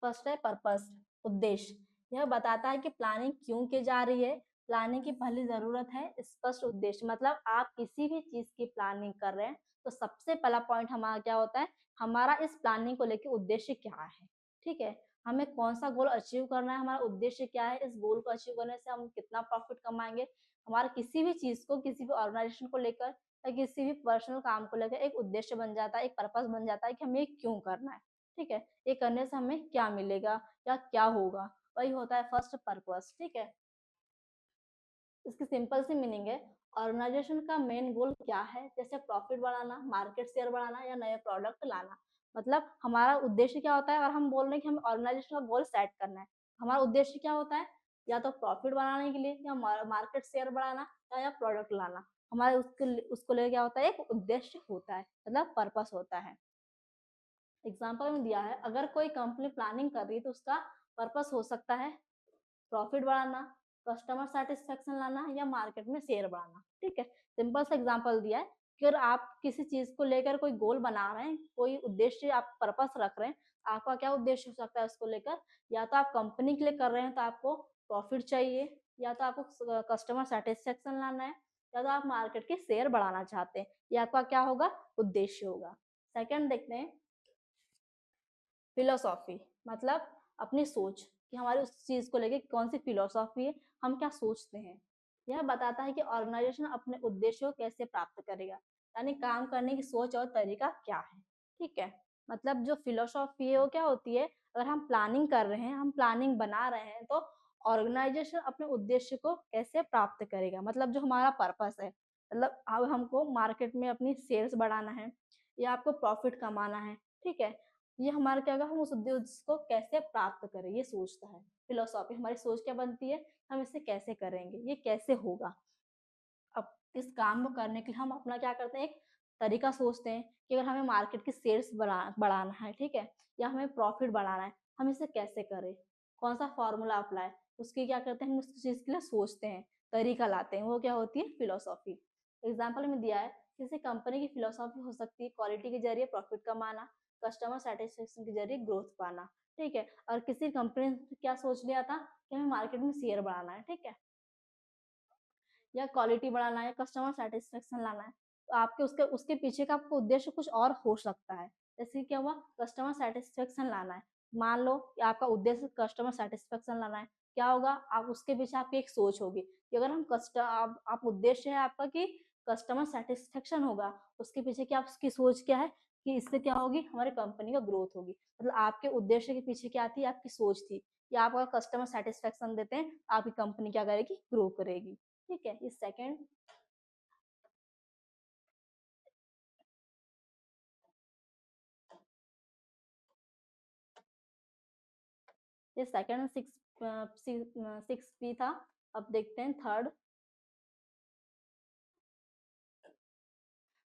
फर्स्ट है पर्पस, उद्देश्य, यह बताता है कि प्लानिंग क्यों की जा रही है, प्लानिंग की पहली जरूरत है स्पष्ट उद्देश्य, मतलब आप किसी भी चीज की प्लानिंग कर रहे हैं तो सबसे पहला पॉइंट हमारा क्या होता है, हमारा इस प्लानिंग को लेकर उद्देश्य क्या है, ठीक है, हमें कौन सा गोल अचीव करना है, हमारा उद्देश्य क्या है, इस गोल को अचीव करने से हम कितना प्रॉफिट कमाएंगे, हमारा किसी भी चीज को, किसी भी ऑर्गेनाइजेशन को लेकर या किसी भी पर्सनल काम को लेकर एक उद्देश्य बन जाता है, एक पर्पस बन जाता है कि हमें क्यों करना है, ठीक है, ये करने से हमें क्या मिलेगा या क्या होगा, वही होता है फर्स्ट पर्पस, ठीक है। इसकी सिंपल सी मीनिंग है, ऑर्गेनाइजेशन का मेन गोल क्या है, जैसे प्रॉफिट बढ़ाना, मार्केट शेयर बढ़ाना या नए प्रोडक्ट लाना, मतलब हमारा उद्देश्य क्या होता है, और हम बोल रहे हैं कि हमें ऑर्गेनाइजेशन का गोल सेट करना है, हमारा उद्देश्य क्या होता है, या तो प्रॉफिट बढ़ाने के लिए या मार्केट शेयर बढ़ाना या प्रोडक्ट लाना, हमारे उसको लेकर क्या होता है, एक उद्देश्य होता है, मतलब पर्पस होता है। एग्जाम्पल में दिया है, अगर कोई कंपनी प्लानिंग कर रही है तो उसका पर्पस हो सकता है प्रॉफिट बढ़ाना, कस्टमर सेटिस्फेक्शन लाना या मार्केट में शेयर बढ़ाना, ठीक है। सिंपल सा एग्जांपल दिया है कि अगर आप किसी चीज को लेकर कोई गोल बना रहे हैं, कोई उद्देश्य आप पर्पस रख रहे हैं, आपका क्या उद्देश्य हो सकता है उसको लेकर, या तो आप कंपनी के लिए कर रहे हैं तो आपको प्रॉफिट चाहिए, या तो आपको कस्टमर सेटिस्फेक्शन लाना है, या तो आप मार्केट के शेयर बढ़ाना चाहते हैं, ये आपका क्या होगा, उद्देश्य होगा। सेकंड देखते हैं, फिलोसॉफी, मतलब अपनी सोच, कि हमारी उस चीज को लेके कौन सी फिलोसॉफी है, हम क्या सोचते हैं। यह बताता है कि ऑर्गेनाइजेशन अपने उद्देश्य को कैसे प्राप्त करेगा, यानी काम करने की सोच और तरीका क्या है, ठीक है। मतलब जो फिलोसॉफी है वो क्या होती है, अगर हम प्लानिंग कर रहे हैं, हम प्लानिंग बना रहे हैं, तो ऑर्गेनाइजेशन अपने उद्देश्य को कैसे प्राप्त करेगा, मतलब जो हमारा पर्पस है, मतलब अब हमको मार्केट में अपनी सेल्स बढ़ाना है या आपको प्रॉफिट कमाना है, ठीक है, ये हमारा क्या होगा, हम उस उद्देश्य को कैसे प्राप्त करें ये सोचता है। फिलोसॉफी, हमारी सोच क्या बनती है, हम इसे कैसे करेंगे, ये कैसे होगा। अब इस काम को करने के लिए हम अपना क्या करते हैं, एक तरीका सोचते हैं कि अगर हमें मार्केट की सेल्स बढ़ाना है, ठीक है, या हमें प्रॉफिट बढ़ाना है, हम इसे कैसे करें, कौन सा फॉर्मूला अप्लाई, उसकी क्या करते हैं, हम उस चीज के लिए सोचते हैं, तरीका लाते हैं, वो क्या होती है, फिलोसॉफी। एग्जाम्पल में दिया है, किसी कंपनी की फिलोसॉफी हो सकती है क्वालिटी के जरिए प्रॉफिट कमाना, कस्टमर सेटिस्फेक्शन के जरिए ग्रोथ पाना, ठीक है, और किसी कंपनी ने क्या सोच लिया था कि हमें मार्केट में शेयर बढ़ाना है, ठीक है, या क्वालिटी बढ़ाना है, कस्टमर सेटिस्फेक्शन लाना है, तो आपके उसके उसके पीछे का आपका उद्देश्य कुछ और हो सकता है। जैसे क्या हुआ, कस्टमर सेटिस्फेक्शन लाना है, मान लो कि आपका उद्देश्य कस्टमर सेटिस्फेक्शन लाना है, क्या होगा, आप उसके पीछे आपकी एक सोच होगी कि अगर हम आप उद्देश्य है आपका कि कस्टमर सेटिस्फेक्शन होगा, उसके पीछे क्या आपकी सोच क्या है कि इससे क्या होगी, हमारी कंपनी का ग्रोथ होगी, मतलब आपके उद्देश्य के पीछे क्या थी, आपकी सोच थी कि आप अगर कस्टमर सेटिस्फेक्शन देते हैं, आपकी कंपनी क्या करेगी, ग्रो करेगी, ठीक है। इस सेकंड, ये सेकंड सिक्स पी था। अब देखते हैं थर्ड।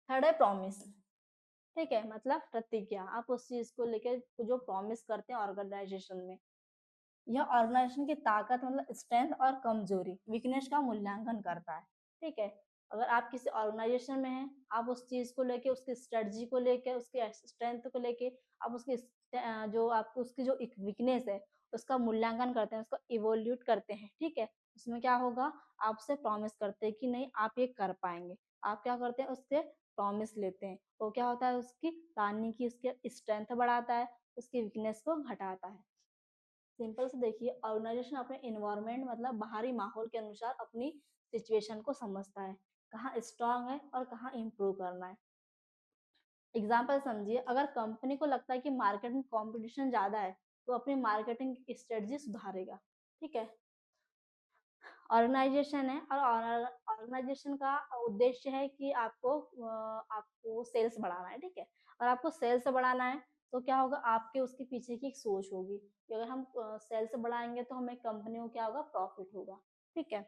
थर्ड है प्रॉमिस, ठीक है, मतलब प्रतिज्ञा, आप उस चीज को लेकर जो प्रॉमिस करते हैं ऑर्गेनाइजेशन में, यह ऑर्गेनाइजेशन की ताकत, मतलब स्ट्रेंथ और कमजोरी, वीकनेस का मूल्यांकन करता है, ठीक है। अगर आप किसी ऑर्गेनाइजेशन में हैं, आप उस चीज को लेके, उसकी स्ट्रेटजी को लेके, उसकी स्ट्रेंथ को लेके, आप उसकी जो आपको उसकी जो एक वीकनेस है उसका मूल्यांकन करते हैं, उसको इवोल्यूट करते हैं, ठीक है। उसमें क्या होगा, आपसे प्रॉमिस करते हैं कि नहीं आप ये कर पाएंगे, आप क्या करते हैं, उससे प्रॉमिस लेते हैं, वो क्या होता है, उसकी प्लानिंग की उसकी स्ट्रेंथ बढ़ाता है, उसकी वीकनेस को घटाता है। सिंपल से देखिए, ऑर्गेनाइजेशन अपने इन्वायरमेंट मतलब बाहरी माहौल के अनुसार अपनी सिचुएशन को समझता है, कहाँ स्ट्रांग है और कहाँ इम्प्रूव करना है। एग्जाम्पल समझिए, अगर कंपनी को लगता है कि मार्केट में कंपटीशन ज्यादा है तो अपनी मार्केटिंग स्ट्रेटजी सुधारेगा। ठीक है, ऑर्गेनाइजेशन है और ऑर्गेनाइजेशन का उद्देश्य है कि आपको सेल्स बढ़ाना है। ठीक है, और आपको सेल्स बढ़ाना है तो क्या होगा, आपके उसके पीछे की एक सोच होगी कि अगर हम सेल्स बढ़ाएंगे तो हमें कंपनी को क्या होगा, प्रॉफिट होगा। ठीक है,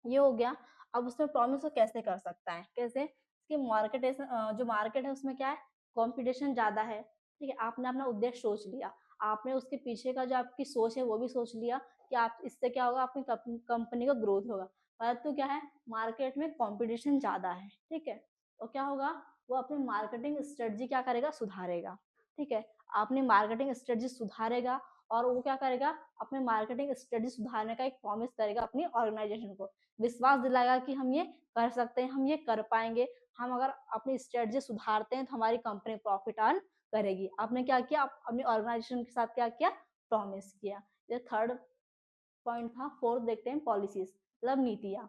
ये हो गया। अब उसमें प्रॉमिस को कैसे कर सकता है, कैसे कि मार्केट जो मार्केट है उसमें क्या है, कंपटीशन ज्यादा है। ठीक है, आपने अपना उद्देश्य सोच लिया, आपने उसके पीछे का जो आपकी सोच है वो भी सोच लिया कि आप इससे क्या होगा, आपकी कंपनी का ग्रोथ होगा। परंतु क्या है, मार्केट में कंपटीशन ज्यादा है। ठीक है, तो क्या होगा, वो अपनी मार्केटिंग स्ट्रेटजी क्या करेगा, सुधारेगा। ठीक है, अपनी मार्केटिंग स्ट्रेटजी सुधारेगा और वो क्या करेगा, अपने मार्केटिंग स्ट्रेटजी सुधारने का एक प्रॉमिस करेगा अपनी ऑर्गेनाइजेशन को, विश्वास दिलाएगा कि हम ये कर सकते हैं, हम ये कर पाएंगे। हम अगर अपनी स्ट्रेटजी सुधारते हैं तो हमारी कंपनी प्रॉफिट अर्न करेगी। आपने क्या किया, आप अपनी ऑर्गेनाइजेशन के साथ क्या किया, प्रॉमिस किया। ये थर्ड पॉइंट था। फोर्थ देखते हैं, पॉलिसीज मतलब नीतियां।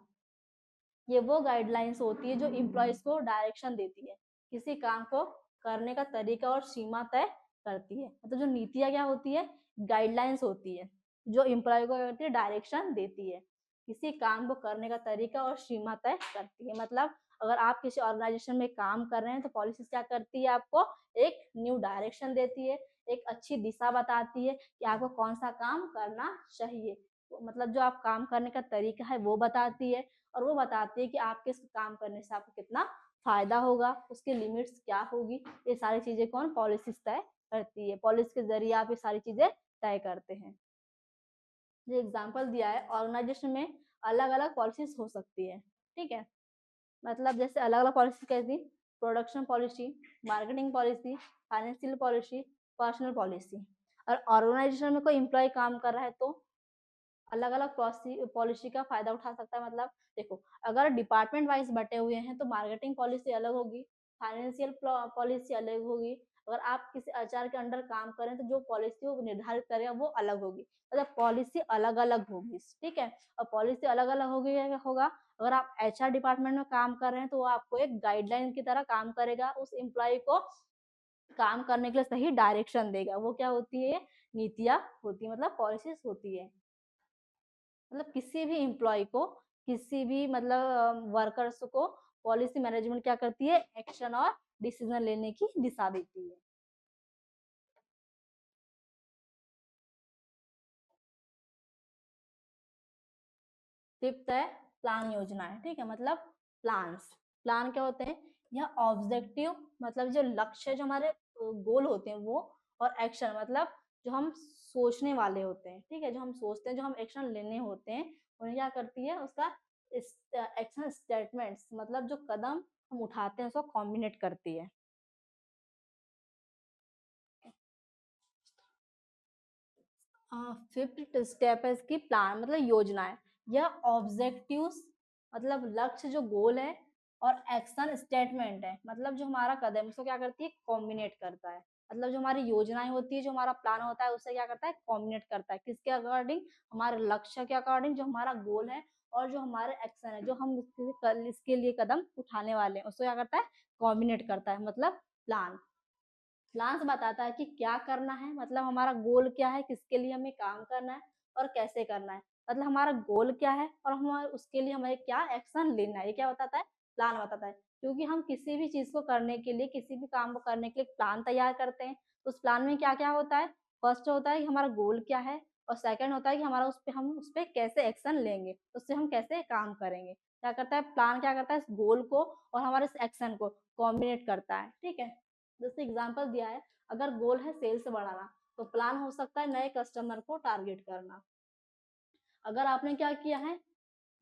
ये वो गाइडलाइंस होती है जो इम्प्लॉयज को डायरेक्शन देती है, किसी काम को करने का तरीका और सीमा तय करती है। मतलब जो नीतियां क्या होती है, गाइडलाइंस होती है जो इम्प्लॉय को करती है, डायरेक्शन देती है, किसी काम को करने का तरीका और सीमा तय करती है। मतलब अगर आप किसी ऑर्गेनाइजेशन में काम कर रहे हैं तो पॉलिसी क्या करती है, आपको एक न्यू डायरेक्शन देती है, एक अच्छी दिशा बताती है कि आपको कौन सा काम करना चाहिए। मतलब जो आप काम करने का तरीका है वो बताती है, और वो बताती है कि आपके इस काम करने से आपको कितना फायदा होगा, उसकी लिमिट्स क्या होगी। ये सारी चीजें कौन, पॉलिसीज तय करती है। पॉलिसी के जरिए आप ये सारी चीजें तय करते हैं। जो एग्जाम्पल दिया है, ऑर्गेनाइजेशन में अलग अलग पॉलिसीज हो सकती है। ठीक है, मतलब जैसे अलग अलग पॉलिसी कैसी, production policy, marketing policy, financial policy, personal policy. और ऑर्गेनाइजेशन में कोई एम्प्लॉय काम कर रहा है तो अलग अलग पॉलिसी का फायदा उठा सकता है। मतलब देखो, अगर डिपार्टमेंट वाइज बटे हुए हैं तो मार्केटिंग पॉलिसी अलग होगी, फाइनेंशियल पॉलिसी अलग होगी। अगर आप किसी एचआर के अंडर काम करें तो जो पॉलिसी वो निर्धारित करेगा वो अलग होगी। मतलब पॉलिसी अलग अलग होगी। ठीक है, और पॉलिसी अलग अलग होगी होगा। अगर आप एचआर डिपार्टमेंट में काम कर रहे हैं तो वो आपको एक गाइडलाइन की तरह काम करेगा, उस एम्प्लॉय को काम करने के लिए सही डायरेक्शन देगा। वो क्या होती है, नीतियां होती है, मतलब पॉलिसीज होती है। मतलब किसी भी एम्प्लॉय को, किसी भी मतलब वर्कर्स को पॉलिसी मैनेजमेंट क्या करती है, एक्शन और डिसीजन लेने की दिशा देती है। फिफ्थ है, प्लान योजनाएं। ठीक है, मतलब प्लान्स। प्लान क्या होते हैं, यह ऑब्जेक्टिव मतलब जो लक्ष्य, जो हमारे गोल होते हैं वो, और एक्शन मतलब जो हम सोचने वाले होते हैं। ठीक है, जो हम सोचते हैं, जो हम एक्शन लेने होते हैं, उन्हें क्या करती है, उसका एक्शन स्टेटमेंट्स मतलब जो कदम हम उठाते हैं उसको कॉम्बिनेट करती है। फिफ्थ स्टेप है इसकी, प्लान मतलब योजनाएं। यह ऑब्जेक्टिव्स मतलब लक्ष्य, जो गोल है, और एक्शन स्टेटमेंट है मतलब जो हमारा कदम, उसको क्या करती है, कॉम्बिनेट करता है। मतलब जो हमारी योजनाएं होती है, जो हमारा प्लान होता है, उससे क्या करता है, कॉम्बिनेट करता है। किसके अकॉर्डिंग, हमारे लक्ष्य के अकॉर्डिंग, जो हमारा गोल है, और जो हमारे एक्शन है, जो हम इसके लिए कदम उठाने वाले हैं, उसको क्या करता है, कॉम्बिनेट करता है। मतलब प्लान। प्लान्स बताता है कि क्या करना है, मतलब हमारा गोल क्या है, किसके लिए हमें काम करना है और कैसे करना है। मतलब हमारा गोल क्या है और हमारे उसके लिए हमें क्या एक्शन लेना है, ये क्या बताता है, प्लान बताता है। क्योंकि हम किसी भी चीज को करने के लिए, किसी भी काम को करने के लिए प्लान तैयार करते हैं। तो उस प्लान में क्या क्या होता है, फर्स्ट होता है कि हमारा गोल क्या है, और सेकंड होता है कि हमारा उस पर कैसे एक्शन लेंगे, उससे हम कैसे काम करेंगे। क्या करता है प्लान, क्या करता है, इस गोल को और हमारे इस एक्शन को कॉम्बिनेट करता है। ठीक है, जैसे एग्जांपल दिया है, अगर गोल है सेल्स बढ़ाना तो प्लान हो सकता है नए कस्टमर को टारगेट करना। अगर आपने क्या किया है,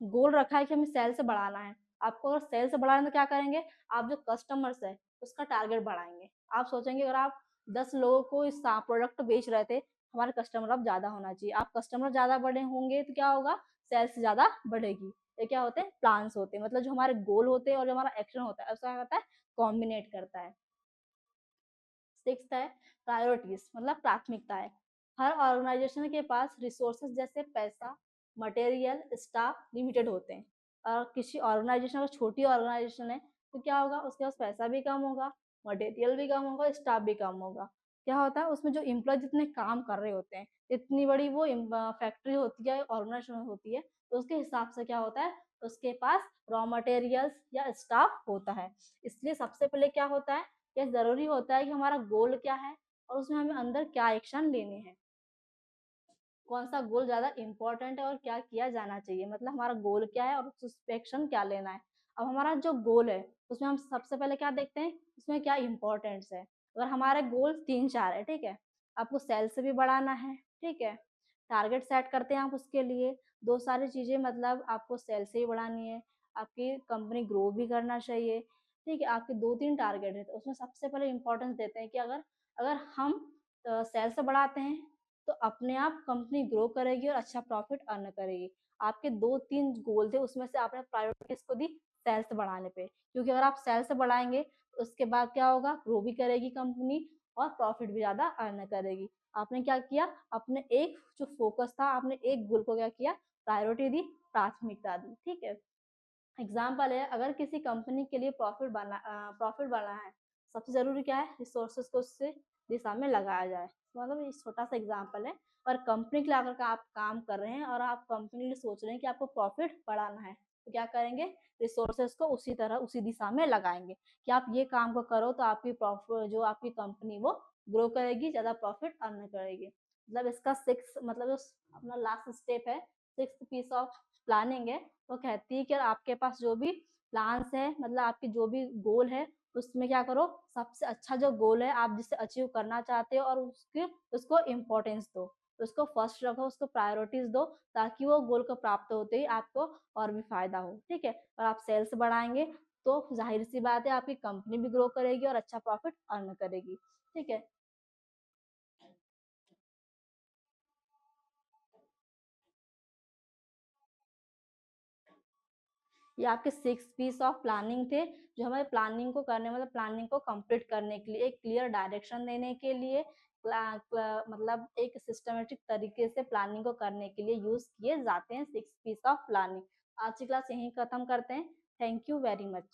गोल रखा है कि हमें सेल्स बढ़ाना है, आपको अगर सेल्स बढ़ाना है तो क्या करेंगे, आप जो कस्टमर्स है उसका टारगेट बढ़ाएंगे। आप सोचेंगे अगर आप 10 लोगों को इस प्रोडक्ट बेच रहे थे, हमारे कस्टमर अब ज्यादा होना चाहिए। आप कस्टमर ज्यादा बढ़े होंगे तो क्या होगा, सेल्स ज्यादा बढ़ेगी। ये क्या होते हैं, प्लान्स होते हैं। मतलब जो हमारे गोल होते हैं और जो हमारा एक्शन होता है उसका क्या करता है, कॉम्बिनेट करता है। सिक्स्थ है, प्रायोरिटीज मतलब प्राथमिकता है। हर ऑर्गेनाइजेशन के पास रिसोर्सेज जैसे पैसा, मटेरियल, स्टाफ लिमिटेड होते हैं। और किसी ऑर्गेनाइजेशन अगर छोटी ऑर्गेनाइजेशन है तो क्या होगा, उसके पास पैसा भी कम होगा, मटेरियल भी कम होगा, स्टाफ भी कम होगा। क्या होता है उसमें जो एम्प्लॉय जितने काम कर रहे होते हैं, इतनी बड़ी वो फैक्ट्री होती है, ऑर्गेनाइजेशन होती है, तो उसके हिसाब से क्या होता है, उसके पास रॉ मटेरियल्स या स्टाफ होता है। इसलिए सबसे पहले क्या होता है, यह जरूरी होता है कि हमारा गोल क्या है और उसमें हमें अंदर क्या एक्शन लेने हैं, कौन सा गोल ज्यादा इंपॉर्टेंट है और क्या किया जाना चाहिए, मतलब हमारा गोल क्या है और उस पे एक्शन क्या लेना है। अब हमारा जो गोल है उसमें हम सबसे पहले क्या देखते हैं, उसमें क्या इंपॉर्टेंस है। अगर हमारे गोल 3-4 है, ठीक है, आपको सेल्स भी बढ़ाना है, ठीक है, टारगेट सेट करते हैं आप उसके लिए, दो सारी चीजें, मतलब आपको सेल्स ही बढ़ानी है, आपकी कंपनी ग्रो भी करना चाहिए, ठीक है, आपके 2-3 टारगेट है, तो उसमें सबसे पहले इंपॉर्टेंस देते हैं कि अगर अगर हम सेल्स बढ़ाते हैं तो अपने आप कंपनी ग्रो करेगी और अच्छा प्रॉफिट अर्न करेगी। आपके 2-3 गोल थे, उसमें से आपने प्रायोरिटी किसको दी, सेल्स बढ़ाने पे, क्योंकि अगर आप सेल्स बढ़ाएंगे तो उसके बाद क्या होगा, ग्रो भी करेगी कंपनी और प्रॉफिट भी ज्यादा अर्न करेगी। आपने क्या किया, अपने एक जो फोकस था, आपने एक गोल को क्या किया, प्रायोरिटी दी, प्राथमिकता दी, ठीक है। एग्जाम्पल है, अगर किसी कंपनी के लिए प्रॉफिट बढ़ना है, सबसे जरूरी क्या है, रिसोर्सेज को उससे दिशा में लगाया जाए। मतलब ये छोटा सा एग्जाम्पल है। और कंपनी के लिए अगर आप काम कर रहे हैं और आप कंपनी के लिए सोच रहे हैं कि आपको प्रॉफिट बढ़ाना है, तो क्या करेंगे, रिसोर्सेज को उसी तरह उसी दिशा में लगाएंगे कि आप ये काम को करो तो आपकी प्रॉफिट जो आपकी कंपनी वो ग्रो करेगी, ज्यादा प्रॉफिट अर्न करेगी। मतलब इसका मतलब जो अपना लास्ट स्टेप है, 6th पीस ऑफ प्लानिंग है, वो कहती है कि आपके पास जो भी प्लान्स है, मतलब आपकी जो भी गोल है, उसमें क्या करो, सबसे अच्छा जो गोल है आप जिसे अचीव करना चाहते हो और उसके उसको इम्पोर्टेंस दो, उसको फर्स्ट रखो, उसको प्रायोरिटीज दो, ताकि वो गोल को प्राप्त होते ही आपको और भी फायदा हो, ठीक है। और आप सेल्स बढ़ाएंगे तो जाहिर सी बात है आपकी कंपनी भी ग्रो करेगी और अच्छा प्रॉफिट अर्न करेगी, ठीक है। ये आपके 6 पीस ऑफ प्लानिंग थे, जो हमें प्लानिंग को करने, मतलब प्लानिंग को कंप्लीट करने के लिए, एक क्लियर डायरेक्शन देने के लिए, मतलब एक सिस्टमेटिक तरीके से प्लानिंग को करने के लिए यूज किए जाते हैं 6 पीस ऑफ प्लानिंग। आज की क्लास यहीं खत्म करते हैं। Thank you very much.